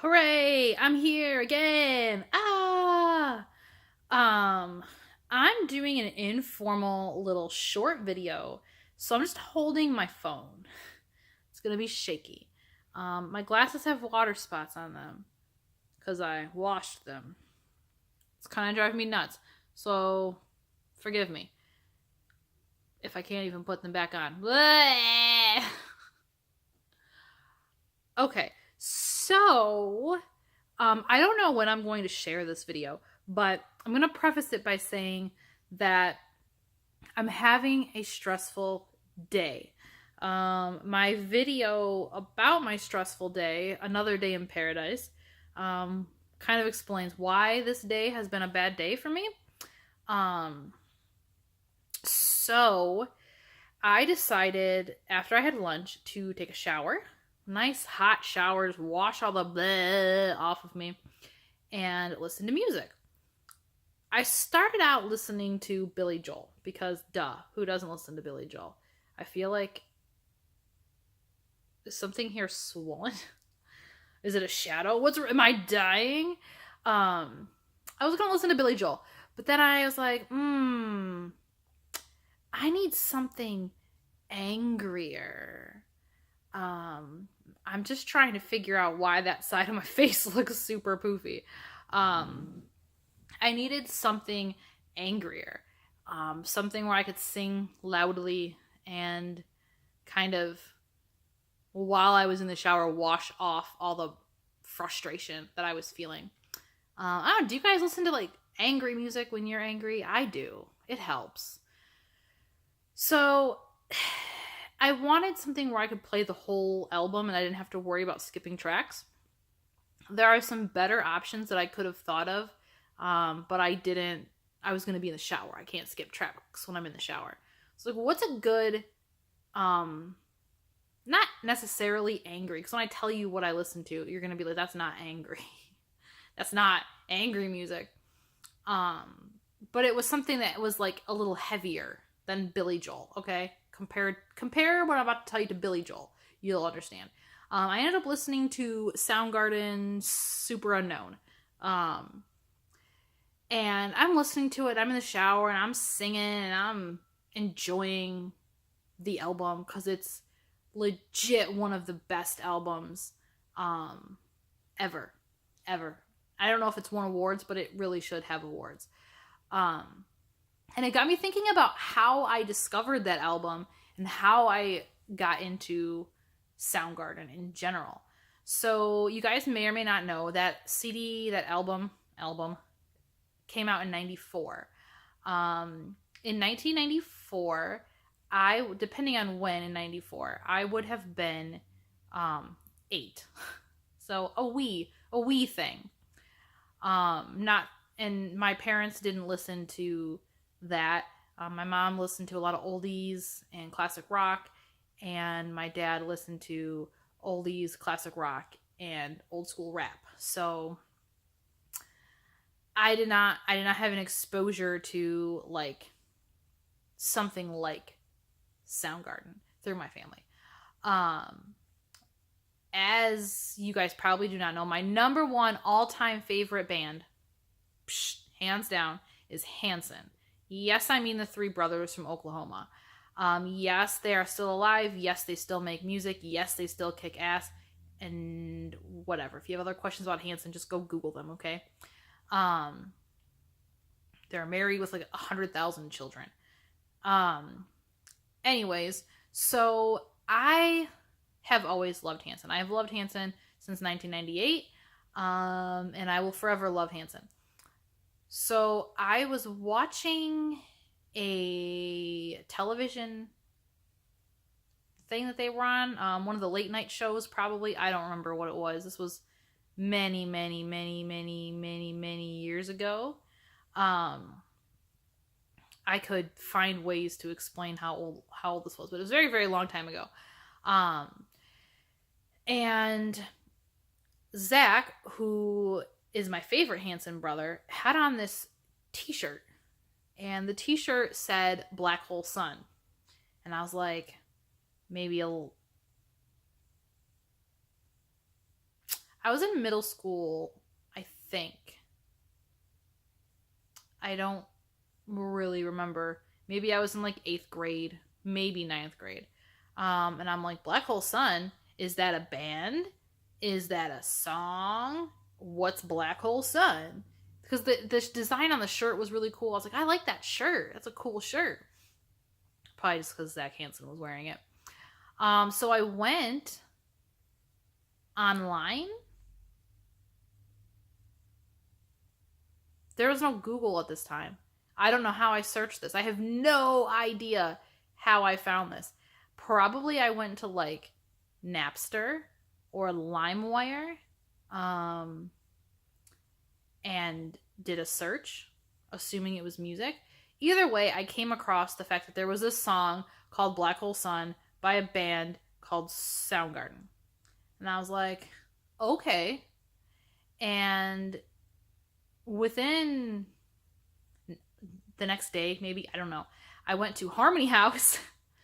Hooray! I'm here again. Um, I'm doing an informal little short video, so I'm just holding my phone. It's gonna be shaky. My glasses have water spots on them because I washed them. It's kind of driving me nuts, so forgive me if I can't even put them back on. Okay, so I don't know when I'm going to share this video, but I'm going to preface it by saying that I'm having a stressful day. My video about my stressful day, Another Day in Paradise, kind of explains why this day has been a bad day for me. So I decided after I had lunch to take a shower. Nice hot showers, wash all the bleh off of me, and listen to music. I started out listening to Billy Joel because, duh, who doesn't listen to Billy Joel? I feel like, is something here swollen? Is it a shadow? Am I dying? I was gonna listen to Billy Joel, but then I was like, I need something angrier. I'm just trying to figure out why that side of my face looks super poofy. I needed something angrier. Something where I could sing loudly and kind of, while I was in the shower, wash off all the frustration that I was feeling. I don't know, do you guys listen to like angry music when you're angry? I do. It helps. So I wanted something where I could play the whole album and I didn't have to worry about skipping tracks. There are some better options that I could have thought of, but I didn't. I was going to be in the shower. I can't skip tracks when I'm in the shower. So, like, what's a good, not necessarily angry, because when I tell you what I listen to, you're going to be like, that's not angry. That's not angry music. But it was something that was like a little heavier than Billy Joel, okay? Compare what I'm about to tell you to Billy Joel. You'll understand. I ended up listening to Soundgarden Super Unknown. And I'm listening to it. I'm in the shower and I'm singing and I'm enjoying the album because it's legit one of the best albums ever. I don't know if it's won awards, but it really should have awards. And it got me thinking about how I discovered that album and how I got into Soundgarden in general. So you guys may or may not know that CD, that album came out in 94. In 1994, depending on when in 94, I would have been 8. So a wee thing. And my parents didn't listen to that. My mom listened to a lot of oldies and classic rock, and my dad listened to oldies, classic rock, and old school rap. So I did not have an exposure to like something like Soundgarden through my family. As you guys probably do not know, my number one all-time favorite band, hands down, is Hanson. Yes, I mean the three brothers from Oklahoma. Yes, they are still alive. Yes, they still make music. Yes, they still kick ass. And whatever. If you have other questions about Hanson, just go Google them, okay? They're married with like 100,000 children. Anyways, so I have always loved Hanson. I have loved Hanson since 1998. And I will forever love Hanson. So I was watching a television thing that they were on, one of the late night shows probably. I don't remember what it was. This was many years ago. I could find ways to explain how old this was, but it was a very, very long time ago. And Zach, who is my favorite Hanson brother, had on this t-shirt, and the t-shirt said Black Hole Sun, and I was like, maybe I was in middle school, I think. I don't really remember. Maybe I was in like 8th grade, maybe ninth grade. And I'm like, Black Hole Sun, is that a band? Is that a song? What's Black Hole Sun? Because the design on the shirt was really cool. I was like, I like that shirt. That's a cool shirt. Probably just because Zach Hansen was wearing it. So I went online. There was no Google at this time. I don't know how I searched this. I have no idea how I found this. Probably I went to like Napster or LimeWire, and did a search, assuming it was music. Either way, I came across the fact that there was this song called Black Hole Sun by a band called Soundgarden. And I was like, okay. And within the next day, maybe, I don't know, I went to Harmony House.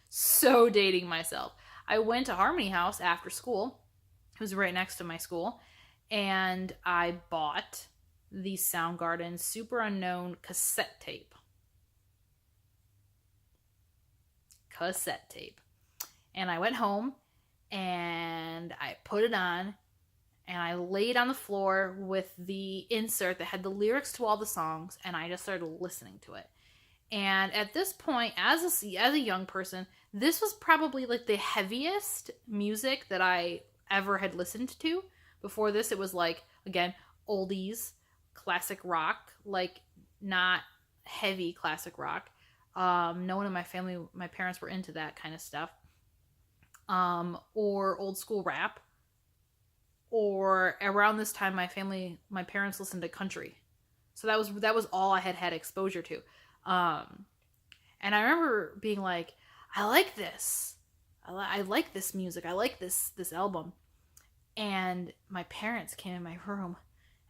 So dating myself. I went to Harmony House after school. It was right next to my school. And I bought the Soundgarden Super Unknown cassette tape. And I went home and I put it on and I laid on the floor with the insert that had the lyrics to all the songs, and I just started listening to it. And at this point, as a young person, this was probably like the heaviest music that I ever had listened to. Before this, it was like, again, oldies, classic rock, like not heavy classic rock. No one in my family, my parents were into that kind of stuff. Or old school rap. Or around this time, my parents listened to country. So that was all I had exposure to. And I remember being like, I like this. I like this music. I like this album. And my parents came in my room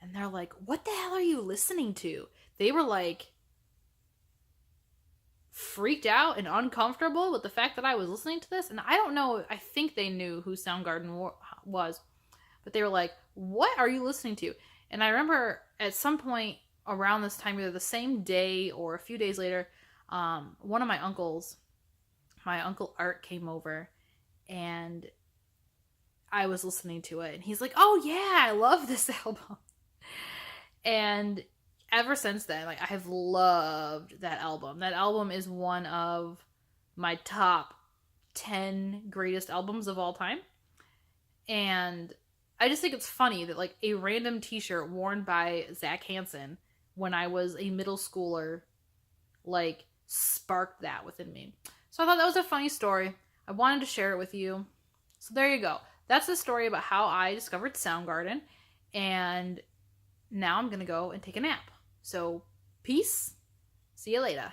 and they're like, what the hell are you listening to? They were like freaked out and uncomfortable with the fact that I was listening to this. And I don't know, I think they knew who Soundgarden was, but they were like, what are you listening to? And I remember at some point around this time, either the same day or a few days later, one of my uncles, my Uncle Art, came over and I was listening to it and he's like, oh yeah, I love this album. And ever since then, like, I have loved that album. That album is one of my top 10 greatest albums of all time. And I just think it's funny that like a random t-shirt worn by Zach Hansen when I was a middle schooler, like, sparked that within me. So I thought that was a funny story. I wanted to share it with you. So there you go. That's the story about how I discovered Soundgarden. And now I'm going to go and take a nap. So peace. See you later.